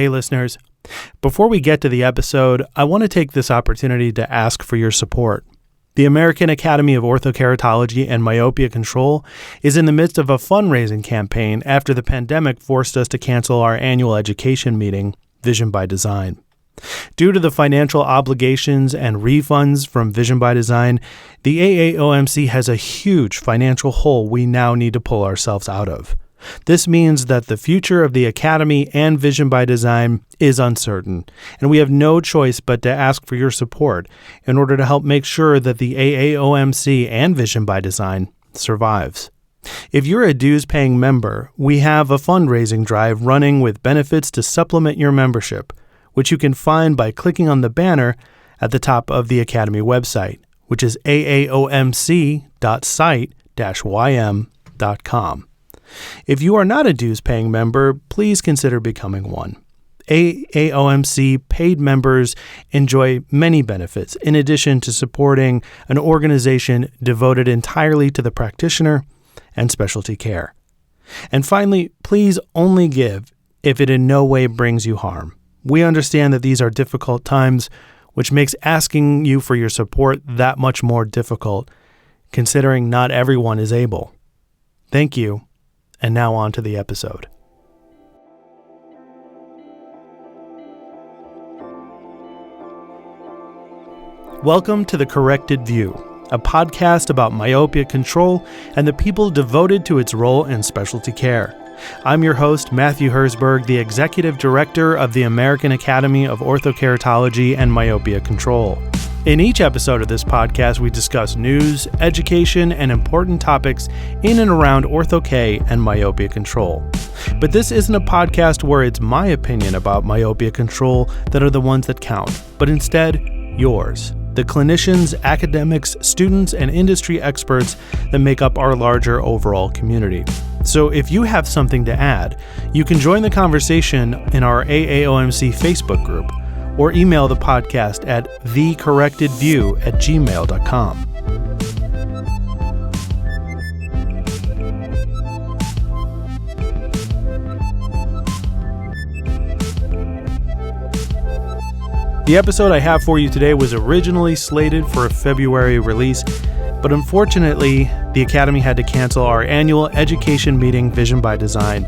Hey listeners, before we get to the episode, I want to take this opportunity to ask for your support. The American Academy of Ortho-k and Myopia Control is in the midst of a fundraising campaign after the pandemic forced us to cancel our annual education meeting, Vision by Design. Due to the financial obligations and refunds from Vision by Design, the AAOMC has a huge financial hole we now need to pull ourselves out of. This means that the future of the Academy and Vision by Design is uncertain, and we have no choice but to ask for your support in order to help make sure that the AAOMC and Vision by Design survives. If you're a dues-paying member, we have a fundraising drive running with benefits to supplement your membership, which you can find by clicking on the banner at the top of the Academy website, which is aaomc.site-ym.com. If you are not a dues-paying member, please consider becoming one. AAOMC paid members enjoy many benefits in addition to supporting an organization devoted entirely to the practitioner and specialty care. And finally, please only give if it in no way brings you harm. We understand that these are difficult times, which makes asking you for your support that much more difficult, considering not everyone is able. Thank you. And now on to the episode. Welcome to The Corrected View, a podcast about myopia control and the people devoted to its role in specialty care. I'm your host, Matthew Herzberg, the Executive Director of the American Academy of Ortho-k and Myopia Control. In each episode of this podcast, we discuss news, education, and important topics in and around Ortho-k and myopia control. But this isn't a podcast where it's my opinion about myopia control that are the ones that count, but instead yours, the clinicians, academics, students, and industry experts that make up our larger overall community. So if you have something to add, you can join the conversation in our AAOMC Facebook group, or email the podcast at thecorrectedview@gmail.com. The episode I have for you today was originally slated for a February release, but unfortunately, the Academy had to cancel our annual education meeting, Vision by Design.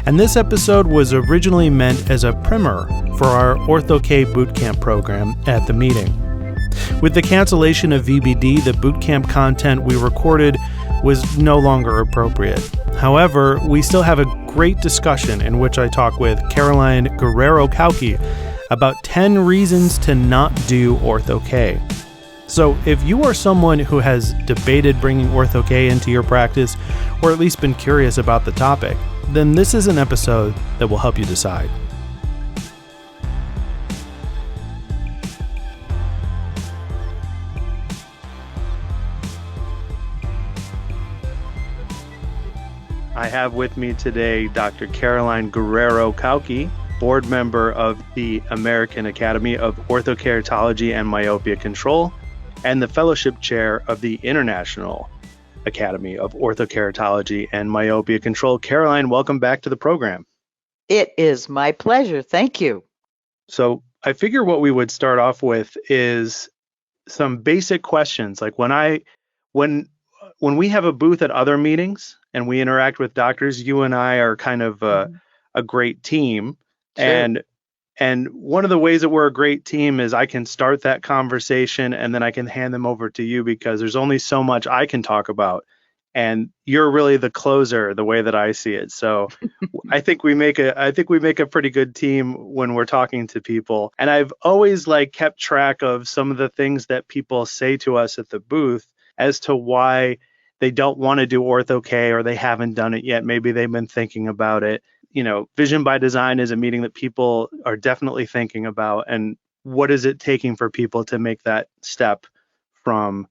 And this episode was originally meant as a primer for our Ortho-k bootcamp program at the meeting. With the cancellation of VBD, the bootcamp content we recorded was no longer appropriate. However, we still have a great discussion in which I talk with Caroline Guerrero-Kauke about 10 reasons to not do Ortho-k. So if you are someone who has debated bringing Ortho-k into your practice, or at least been curious about the topic, then this is an episode that will help you decide. I have with me today Dr. Caroline Guerrero-Kauke, board member of the American Academy of Ortho-k and Myopia Control, and the fellowship chair of the International Academy of Ortho-k and Myopia Control. Caroline, welcome back to the program. It is my pleasure. Thank you. So I figure what we would start off with is some basic questions. Like when we have a booth at other meetings and we interact with doctors, you and I are kind of a great team. Sure. And one of the ways that we're a great team is I can start that conversation and then I can hand them over to you because there's only so much I can talk about. And you're really the closer, the way that I see it. So I think we make a pretty good team when we're talking to people. And I've always kept track of some of the things that people say to us at the booth as to why they don't want to do Ortho-k or they haven't done it yet. Maybe they've been thinking about it. You know, Vision by Design is a meeting that people are definitely thinking about. And what is it taking for people to make that step from,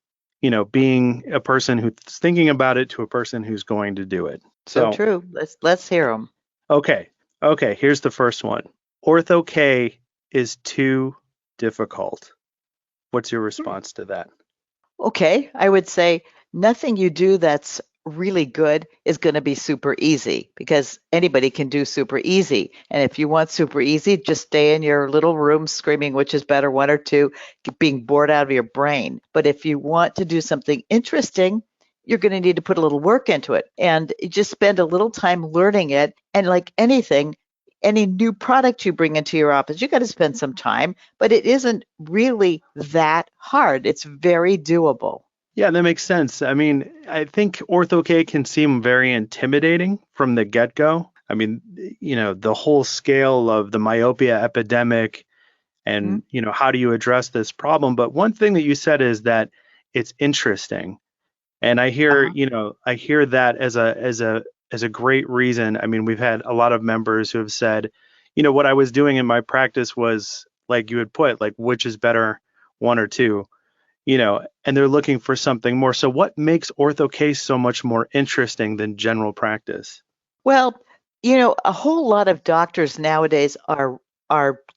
being a person who's thinking about it to a person who's going to do it? So true. Let's hear them. Okay. Here's the first one. Ortho-k is too difficult. What's your response to that? Okay. I would say nothing you do that's really good is going to be super easy, because anybody can do super easy. And if you want super easy, just stay in your little room screaming which is better, one or two, being bored out of your brain. But if you want to do something interesting, you're going to need to put a little work into it, and just spend a little time learning it. And like anything, any new product you bring into your office, you got to spend some time, but it isn't really that hard. It's very doable. Yeah, that makes sense. I mean, I think Ortho-k can seem very intimidating from the get-go. I mean, the whole scale of the myopia epidemic Mhm. and, how do you address this problem? But one thing that you said is that it's interesting. And Uh-huh. I hear that as a great reason. I mean, we've had a lot of members who have said, what I was doing in my practice was like you had put, like which is better, one or two, and they're looking for something more. So what makes Ortho-k so much more interesting than general practice? Well, a whole lot of doctors nowadays are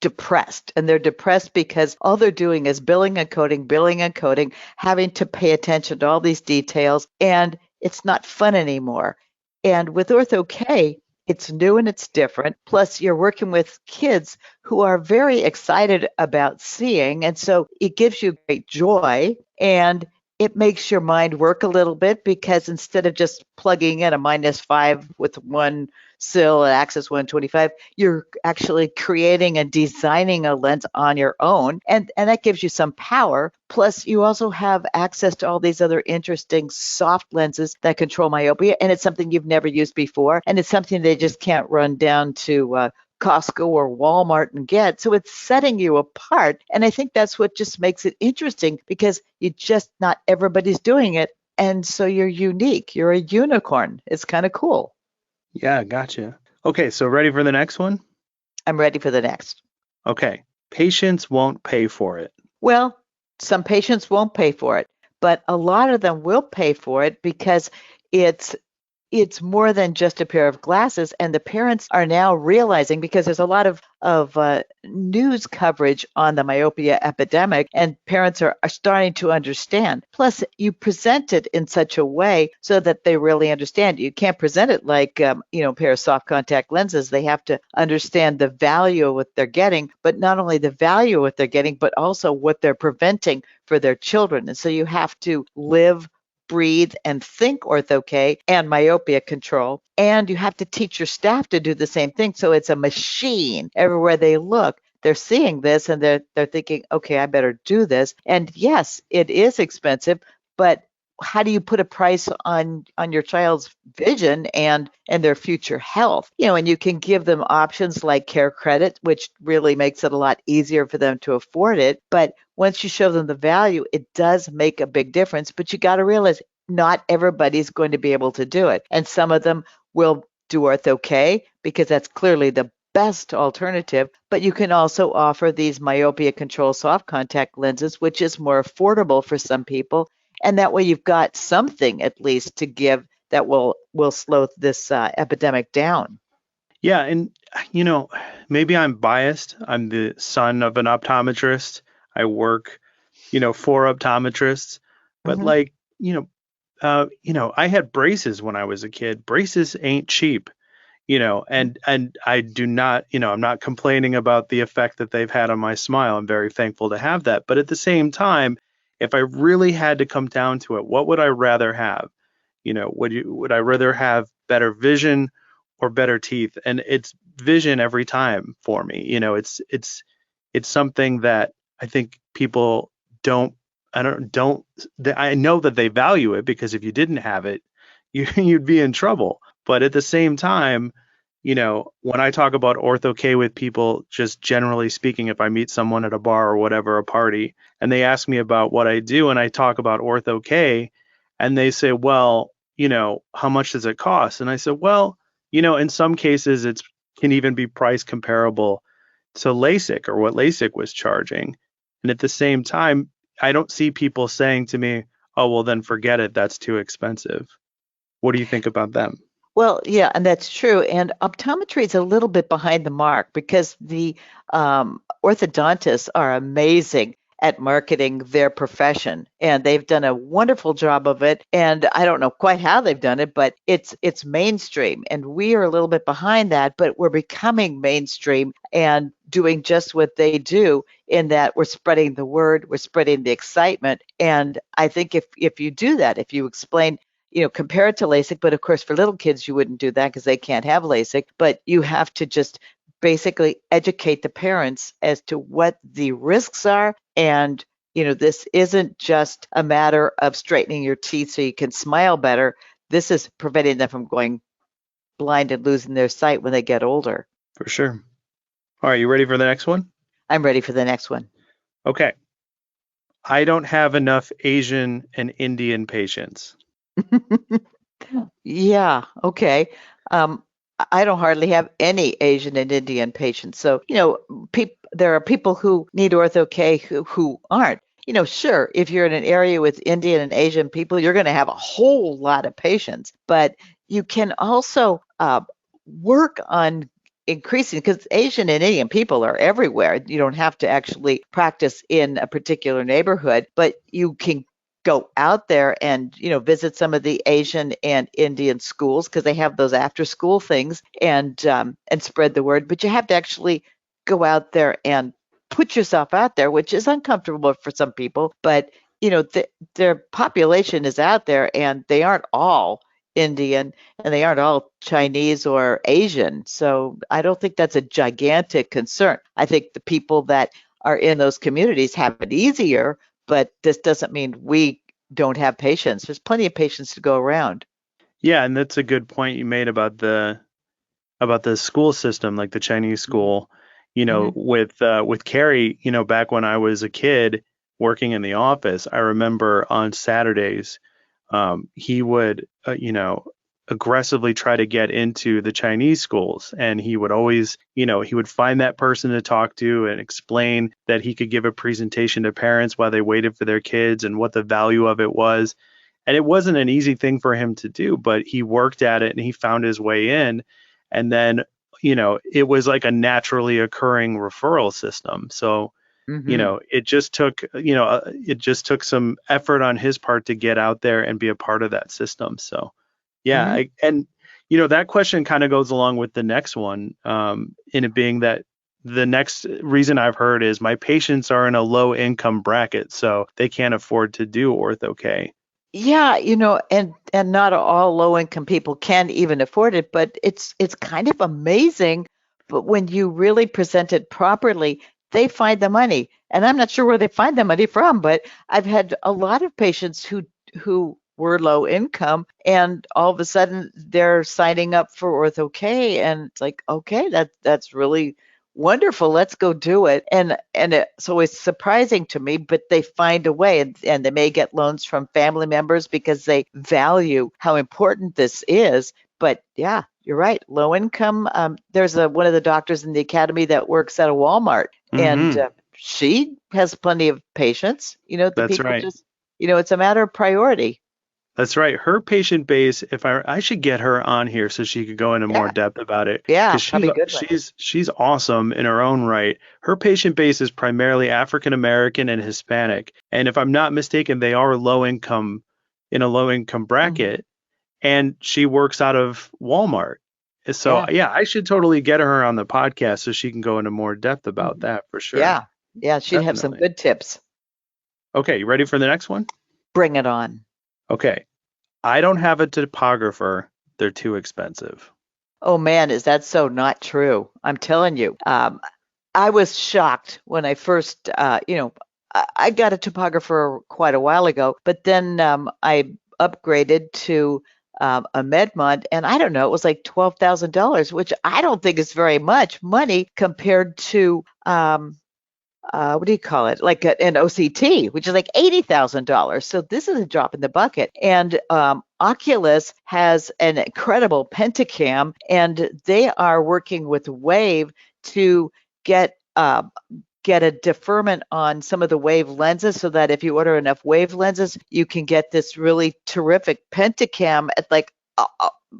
depressed, and they're depressed because all they're doing is billing and coding, having to pay attention to all these details, and it's not fun anymore. And with Ortho-k, it's new and it's different. Plus, you're working with kids who are very excited about seeing, and so it gives you great joy. And it makes your mind work a little bit, because instead of just plugging in a -5 with one sill at axis 125, you're actually creating and designing a lens on your own. And that gives you some power. Plus, you also have access to all these other interesting soft lenses that control myopia. And it's something you've never used before. And it's something they just can't run down to Costco or Walmart and get. So it's setting you apart. And I think that's what just makes it interesting, because you just, not everybody's doing it. And so you're unique. You're a unicorn. It's kind of cool. Yeah, gotcha. Okay, so ready for the next one? I'm ready for the next. Okay. Patients won't pay for it. Well, some patients won't pay for it, but a lot of them will pay for it, because it's it's more than just a pair of glasses. And the parents are now realizing, because there's a lot of news coverage on the myopia epidemic, and parents are starting to understand. Plus, you present it in such a way so that they really understand. You can't present it like a pair of soft contact lenses. They have to understand the value of what they're getting, but not only the value of what they're getting, but also what they're preventing for their children. And so you have to live, breathe, and think Ortho-k and myopia control. And you have to teach your staff to do the same thing. So it's a machine. Everywhere they look, they're seeing this, and they're thinking, okay, I better do this. And yes, it is expensive, but how do you put a price on your child's vision and their future health? And you can give them options like care credit, which really makes it a lot easier for them to afford it. But once you show them the value, it does make a big difference. But you got to realize not everybody's going to be able to do it. And some of them will do Ortho-k, because that's clearly the best alternative. But you can also offer these myopia control soft contact lenses, which is more affordable for some people. And that way you've got something at least to give that will slow this epidemic down. Yeah, and you know, maybe I'm biased. I'm the son of an optometrist. I work, for optometrists, but Hmm. like, I had braces when I was a kid. Braces ain't cheap, and I do not, I'm not complaining about the effect that they've had on my smile. I'm very thankful to have that. But at the same time, if I really had to come down to it, what would I rather have? Would I rather have better vision or better teeth? And it's vision every time for me. It's something that I think people don't I don't I know that they value it, because if you didn't have it, you'd be in trouble. But at the same time, when I talk about Ortho-k with people, just generally speaking, if I meet someone at a bar or whatever, a party, and they ask me about what I do and I talk about Ortho-k, and they say, well, how much does it cost? And I said, well, in some cases it's can even be price comparable to LASIK or what LASIK was charging. And at the same time, I don't see people saying to me, oh, well, then forget it. That's too expensive. What do you think about them? Well, yeah, and that's true. And optometry is a little bit behind the mark, because the orthodontists are amazing at marketing their profession, and they've done a wonderful job of it. And I don't know quite how they've done it, but it's mainstream, and we are a little bit behind that, but we're becoming mainstream and doing just what they do, in that we're spreading the word, we're spreading the excitement. And I think if you do that, if you explain, compare it to LASIK, but of course for little kids you wouldn't do that because they can't have LASIK, but you have to just basically educate the parents as to what the risks are. And this isn't just a matter of straightening your teeth so you can smile better. This is preventing them from going blind and losing their sight when they get older. For sure. All right, you ready for the next one? I'm ready for the next one. Okay. I don't have enough Asian and Indian patients. Yeah, okay. I don't hardly have any Asian and Indian patients. So, there are people who need Ortho-k who aren't. Sure, if you're in an area with Indian and Asian people, you're going to have a whole lot of patients. But you can also work on increasing, because Asian and Indian people are everywhere. You don't have to actually practice in a particular neighborhood, but you can go out there and visit some of the Asian and Indian schools, because they have those after school things, and spread the word. But you have to actually go out there and put yourself out there, which is uncomfortable for some people. But their population is out there, and they aren't all Indian and they aren't all Chinese or Asian. So I don't think that's a gigantic concern. I think the people that are in those communities have it easier, but this doesn't mean we don't have patients. There's plenty of patients to go around. Yeah, and that's a good point you made about the school system, like the Chinese school. With Carrie, back when I was a kid working in the office, I remember on Saturdays, he would, aggressively try to get into the Chinese schools. And he would always, he would find that person to talk to and explain that he could give a presentation to parents while they waited for their kids and what the value of it was. And it wasn't an easy thing for him to do, but he worked at it and he found his way in. And then, it was like a naturally occurring referral system. So, it just took some effort on his part to get out there and be a part of that system. So, yeah. That question kind of goes along with the next one, in it being that the next reason I've heard is my patients are in a low income bracket, so they can't afford to do Ortho-k. Yeah, and not all low income people can even afford it, but it's kind of amazing. But when you really present it properly, they find the money. And I'm not sure where they find the money from, but I've had a lot of patients who were low income, and all of a sudden they're signing up for Ortho-k, and it's like, okay, that's really wonderful, let's go do it. And it's always surprising to me, but they find a way, and they may get loans from family members because they value how important this is. But yeah, you're right, low income. There's one of the doctors in the academy that works at a Walmart, and she has plenty of patients. The That's people right. just, it's a matter of priority. That's right. Her patient base, if I should get her on here so she could go into more depth about it. Yeah, because that'd be good. she's awesome in her own right. Her patient base is primarily African American and Hispanic. And if I'm not mistaken, they are low income, in a low income bracket. And she works out of Walmart. So yeah, I should totally get her on the podcast so she can go into more depth about that for sure. Yeah, she'd have some good tips. Okay, you ready for the next one? Bring it on. Okay. I don't have a topographer. They're too expensive. Oh man, is that so not true? I'm telling you. I was shocked when I first, I got a topographer quite a while ago, but then I upgraded to a MedMont, and I don't know, it was like $12,000, which I don't think is very much money compared to what do you call it? Like an OCT, which is like $80,000. So this is a drop in the bucket. And Oculus has an incredible Pentacam, and they are working with Wave to get a deferment on some of the Wave lenses, so that if you order enough Wave lenses, you can get this really terrific Pentacam at like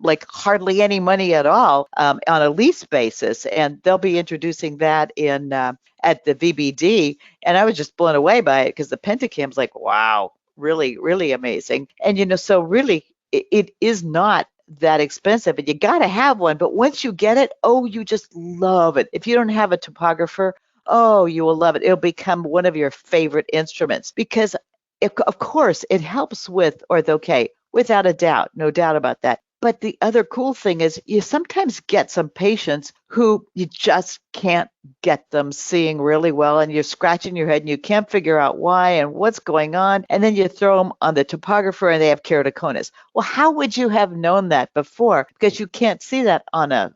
like hardly any money at all on a lease basis. And they'll be introducing that in at the VBD. And I was just blown away by it because the Pentacam's like, wow, really, really amazing. And, so really, it is not that expensive, and you got to have one. But once you get it, oh, you just love it. If you don't have a topographer, oh, you will love it. It'll become one of your favorite instruments because, of course, it helps with Ortho-k, without a doubt, no doubt about that. But the other cool thing is you sometimes get some patients who you just can't get them seeing really well, and you're scratching your head and you can't figure out why and what's going on. And then you throw them on the topographer and they have keratoconus. Well, how would you have known that before? Because you can't see that on a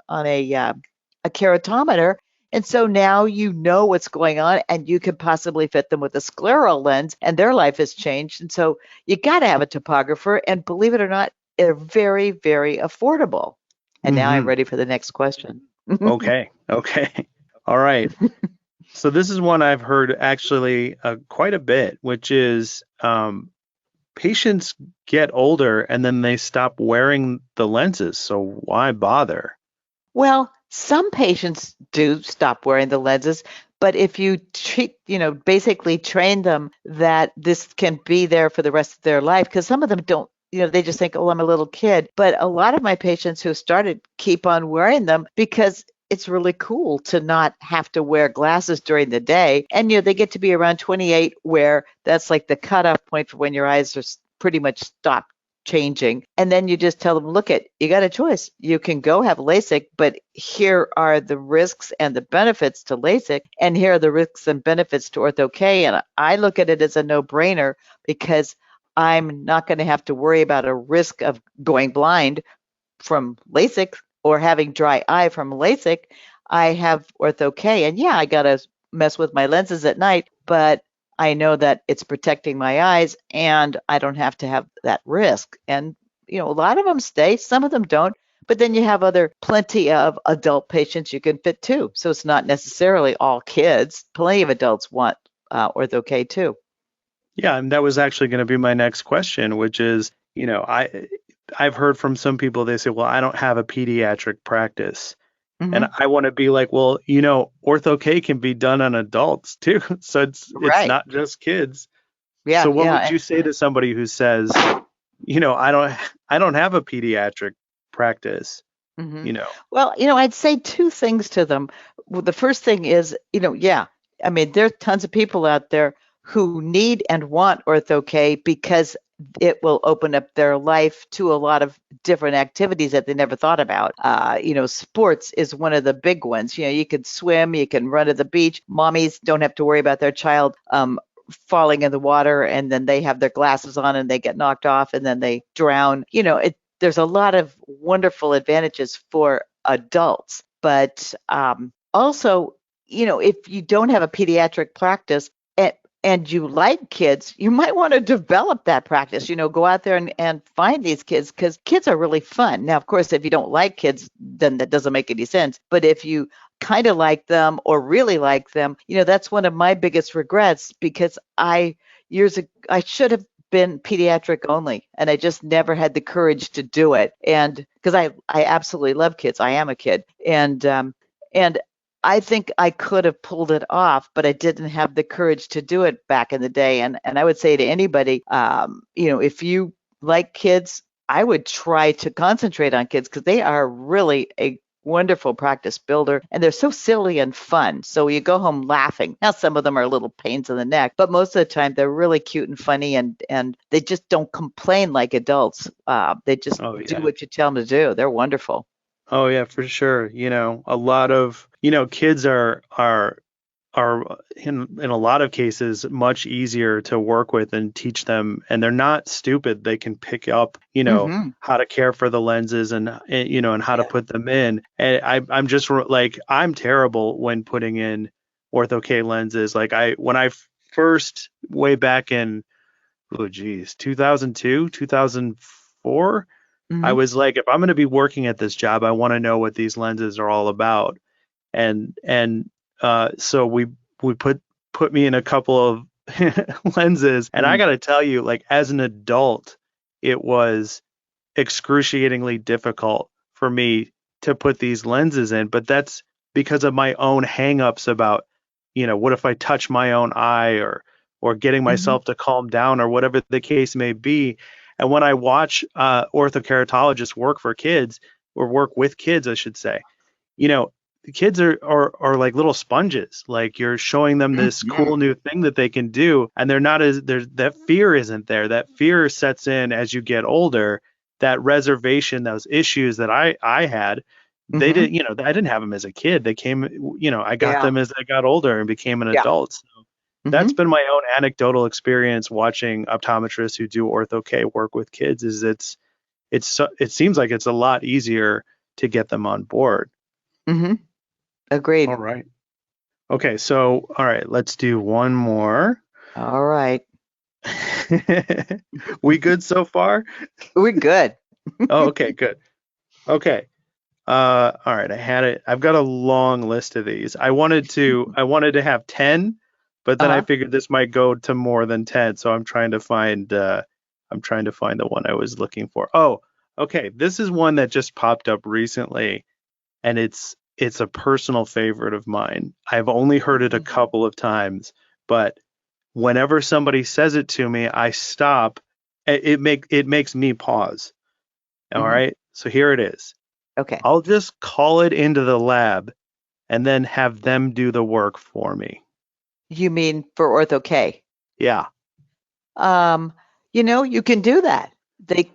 keratometer. And so now you know what's going on, and you could possibly fit them with a scleral lens, and their life has changed. And so you got to have a topographer, and believe it or not, they're very, very affordable. And now I'm ready for the next question. Okay. All right. So this is one I've heard actually quite a bit, which is patients get older and then they stop wearing the lenses. So why bother? Well, some patients do stop wearing the lenses, but if you basically train them that this can be there for the rest of their life, because some of them don't, they just think, oh, I'm a little kid. But a lot of my patients who started keep on wearing them because it's really cool to not have to wear glasses during the day. And, they get to be around 28, where that's like the cutoff point for when your eyes are pretty much stopped changing. And then you just tell them, look, you got a choice. You can go have LASIK, but here are the risks and the benefits to LASIK, and here are the risks and benefits to Ortho-k. And I look at it as a no-brainer because I'm not going to have to worry about a risk of going blind from LASIK or having dry eye from LASIK. I have Ortho-k, and yeah, I got to mess with my lenses at night, but I know that it's protecting my eyes and I don't have to have that risk. And, a lot of them stay, some of them don't, but then you have plenty of adult patients you can fit too. So it's not necessarily all kids. Plenty of adults want Ortho-k too. Yeah, and that was actually going to be my next question, which is, I've heard from some people, they say, well, I don't have a pediatric practice. And I want to be like, well, Ortho-k can be done on adults too. So it's not just kids. Yeah. So what would you say to somebody who says, I don't have a pediatric practice, Well, I'd say two things to them. Well, the first thing is, I mean, there are tons of people out there who need and want Ortho-k because it will open up their life to a lot of different activities that they never thought about. Sports is one of the big ones. You can swim, you can run to the beach. Mommies don't have to worry about their child falling in the water, and then they have their glasses on and they get knocked off and then they drown. There's a lot of wonderful advantages for adults. But also, if you don't have a pediatric practice, and you like kids, you might want to develop that practice, go out there and find these kids, because kids are really fun. Now, of course, if you don't like kids, then that doesn't make any sense. But if you kind of like them or really like them, that's one of my biggest regrets, because I should have been pediatric only, and I just never had the courage to do it. And because I absolutely love kids. I am a kid. And I think I could have pulled it off, but I didn't have the courage to do it back in the day. And I would say to anybody, if you like kids, I would try to concentrate on kids, because they are really a wonderful practice builder, and they're so silly and fun. So you go home laughing. Now, some of them are little pains in the neck, but most of the time they're really cute and funny, and they just don't complain like adults. They just do what you tell them to do. They're wonderful. Oh yeah, for sure. A lot of, kids are in a lot of cases much easier to work with and teach them, and they're not stupid. They can pick up, how to care for the lenses and how to put them in. And I'm just like, I'm terrible when putting in Ortho-k lenses. Like when I first, way back in, 2002, 2004, I was like, if I'm going to be working at this job, I want to know what these lenses are all about. And so we put me in a couple of lenses, and I got to tell you, like, as an adult, it was excruciatingly difficult for me to put these lenses in, but that's because of my own hangups about, what if I touch my own eye, or getting Hmm. myself to calm down, or whatever the case may be. And when I watch orthokeratologists work for kids, or work with kids, I should say, the kids are like little sponges. Like, you're showing them this Hmm. cool new thing that they can do, and they're not as there's that fear isn't there. That fear sets in as you get older. That reservation, those issues that I had, they Hmm. did, I didn't have them as a kid. They came, I got Yeah. them as I got older and became an Yeah. adult. So Hmm. that's been my own anecdotal experience watching optometrists who do Ortho-k work with kids. Is it seems like it's a lot easier to get them on board. Hmm. All Agreed. right. Okay, so all right, let's do one more. All right. We good so far? We're good. Oh, okay, good. Okay. All right, I had it. I've got a long list of these. I wanted to have 10, but then I Uh-huh. figured this might go to more than 10, so I'm trying to find the one I was looking for. Oh, okay. This is one that just popped up recently, and it's a personal favorite of mine. I've only heard it a Mhm. couple of times, but whenever somebody says it to me, I stop. It makes me pause. All Mhm. right. So here it is. Okay. I'll just call it into the lab and then have them do the work for me. You mean for Ortho-K? Yeah. Um, you can do that.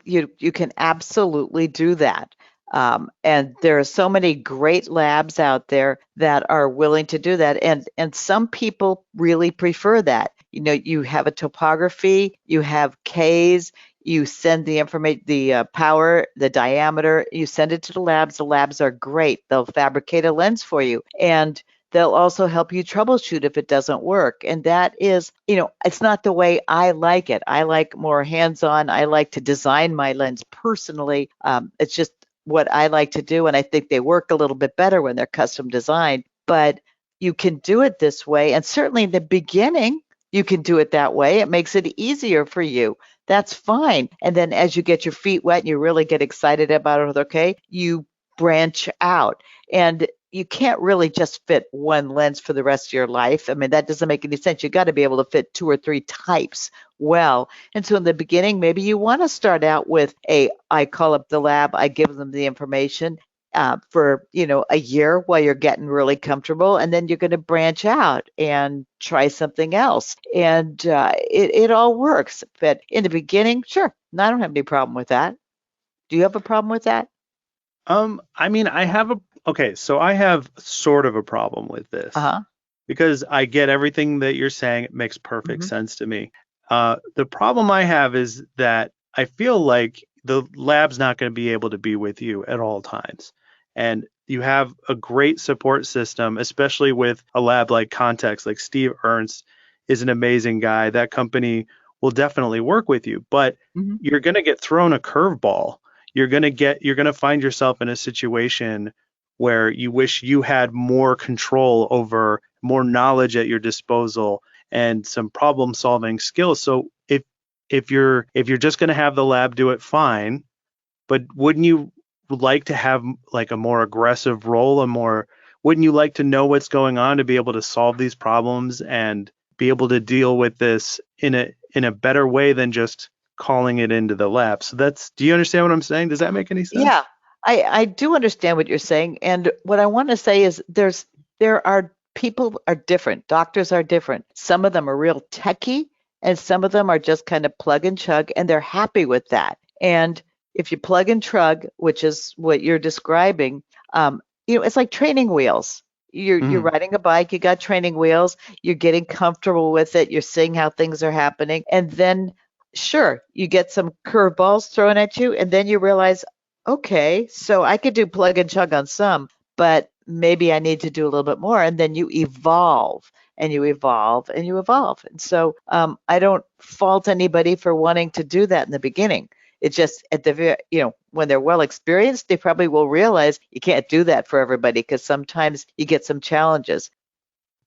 You can absolutely do that. And there are so many great labs out there that are willing to do that. And some people really prefer that. You have a topography, you have Ks, you send the information, the power, the diameter, you send it to the labs. The labs are great. They'll fabricate a lens for you. And they'll also help you troubleshoot if it doesn't work. And that is, it's not the way I like it. I like more hands on. I like to design my lens personally. It's just what I like to do. And I think they work a little bit better when they're custom designed. But you can do it this way. And certainly in the beginning, you can do it that way. It makes it easier for you. That's fine. And then as you get your feet wet and you really get excited about it, okay, you branch out. And you can't really just fit one lens for the rest of your life. I mean, that doesn't make any sense. You got to be able to fit two or three types well. And so in the beginning, maybe you want to start out with I call up the lab, I give them the information for, a year while you're getting really comfortable. And then you're going to branch out and try something else. And it all works. But in the beginning, sure, I don't have any problem with that. Do you have a problem with that? I mean, so I have sort of a problem with this Uh-huh. because I get everything that you're saying. It makes perfect Hmm. sense to me. The problem I have is that I feel like the lab's not going to be able to be with you at all times. And you have a great support system, especially with a lab like Context, like Steve Ernst is an amazing guy. That company will definitely work with you, but Hmm. you're going to get thrown a curveball. You're going to find yourself in a situation where you wish you had more control over, more knowledge at your disposal, and some problem solving skills. So if you're just going to have the lab do it, fine, but wouldn't you like to have like a more aggressive role, wouldn't you like to know what's going on to be able to solve these problems and be able to deal with this in a better way than just calling it into the lab? So do you understand what I'm saying? Does that make any sense? Yeah, I do understand what you're saying. And what I want to say is there are people are different. Doctors are different. Some of them are real techie and some of them are just kind of plug and chug and they're happy with that. And if you plug and chug, which is what you're describing, it's like training wheels. You're Mhm. riding a bike, you got training wheels, you're getting comfortable with it, you're seeing how things are happening, and then sure, you get some curveballs thrown at you, and then you realize, okay, so I could do plug and chug on some, but maybe I need to do a little bit more. And then you evolve and you evolve and you evolve. And so I don't fault anybody for wanting to do that in the beginning. It's just when they're well experienced, they probably will realize you can't do that for everybody because sometimes you get some challenges.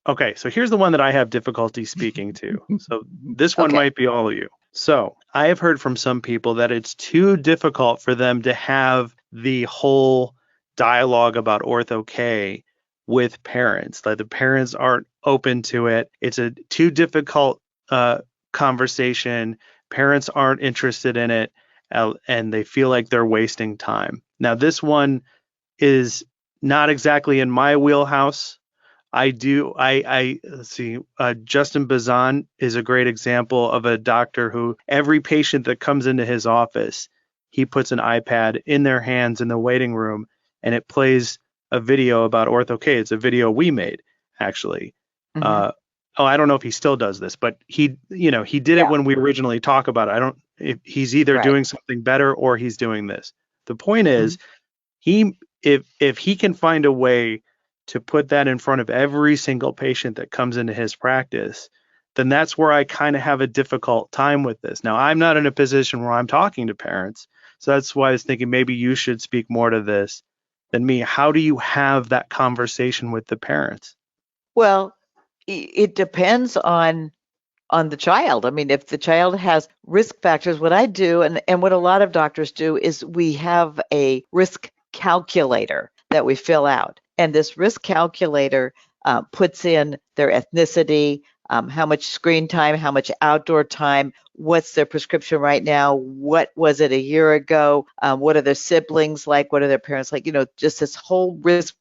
Okay, so here's the one that I have difficulty speaking to. So this one Okay. might be all of you. So I have heard from some people that it's too difficult for them to have the whole dialogue about Ortho-k with parents. Like the parents aren't open to it. It's a too difficult conversation. Parents aren't interested in it, and they feel like they're wasting time. Now, this one is not exactly in my wheelhouse. Let's see, Justin Bazan is a great example of a doctor who every patient that comes into his office, he puts an iPad in their hands in the waiting room and it plays a video about Ortho-k. It's a video we made, actually. Mhm. I don't know if he still does this, but he did it Yeah. when we originally talk about it. If he's either Right. doing something better or he's doing this. The point Mhm. is, if he can find a way to put that in front of every single patient that comes into his practice, then that's where I kind of have a difficult time with this. Now, I'm not in a position where I'm talking to parents, so that's why I was thinking maybe you should speak more to this than me. How do you have that conversation with the parents? Well, it depends on the child. I mean, if the child has risk factors, what I do and what a lot of doctors do is we have a risk calculator that we fill out. And this risk calculator puts in their ethnicity, how much screen time, how much outdoor time, what's their prescription right now, what was it a year ago, what are their siblings like, what are their parents like, just this whole risk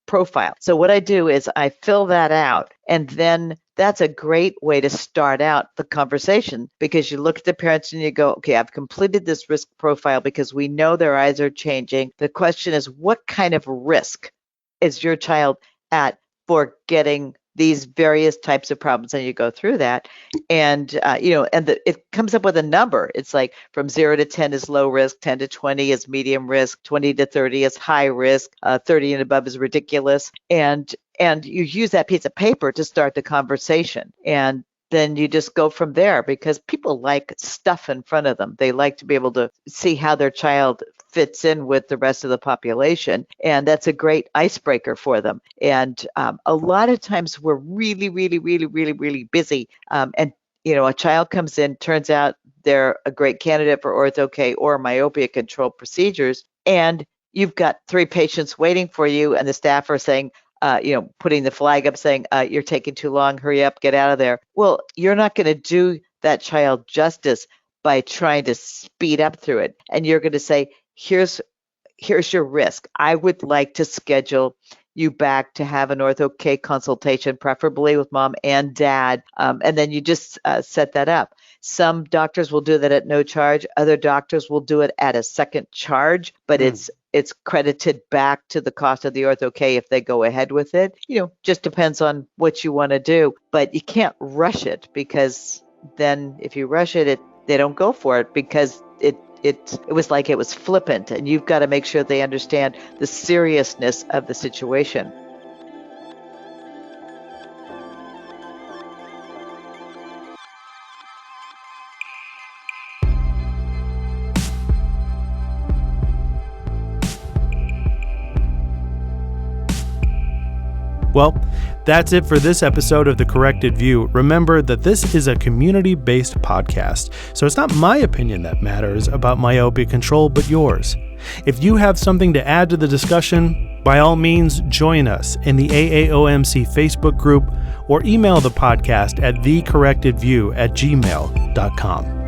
profile. So what I do is I fill that out, and then that's a great way to start out the conversation, because you look at the parents and you go, okay, I've completed this risk profile because we know their eyes are changing. The question is, what kind of risk is your child at for getting these various types of problems? And you go through that, and it comes up with a number. It's like from 0 to 10 is low risk, 10 to 20 is medium risk, 20 to 30 is high risk, 30 and above is ridiculous, and you use that piece of paper to start the conversation, and then you just go from there, because people like stuff in front of them. They like to be able to see how their child fits in with the rest of the population, and that's a great icebreaker for them. And a lot of times we're really, really, really, really, really busy, and a child comes in, turns out they're a great candidate for Ortho-k or myopia control procedures, and you've got 3 patients waiting for you, and the staff are saying, putting the flag up saying, you're taking too long, hurry up, get out of there. Well, you're not going to do that child justice by trying to speed up through it. And you're going to say, here's your risk. I would like to schedule you back to have an Ortho-k consultation, preferably with mom and dad. And then you just set that up. Some doctors will do that at no charge. Other doctors will do it at a second charge, but it's credited back to the cost of the Ortho-k if they go ahead with it. Just depends on what you want to do, but you can't rush it, because then if you rush it, they don't go for it, because it was like it was flippant, and you've got to make sure they understand the seriousness of the situation. Well, that's it for this episode of The Corrected View. Remember that this is a community-based podcast, so it's not my opinion that matters about myopia control, but yours. If you have something to add to the discussion, by all means, join us in the AAOMC Facebook group or email the podcast at thecorrectedview@gmail.com.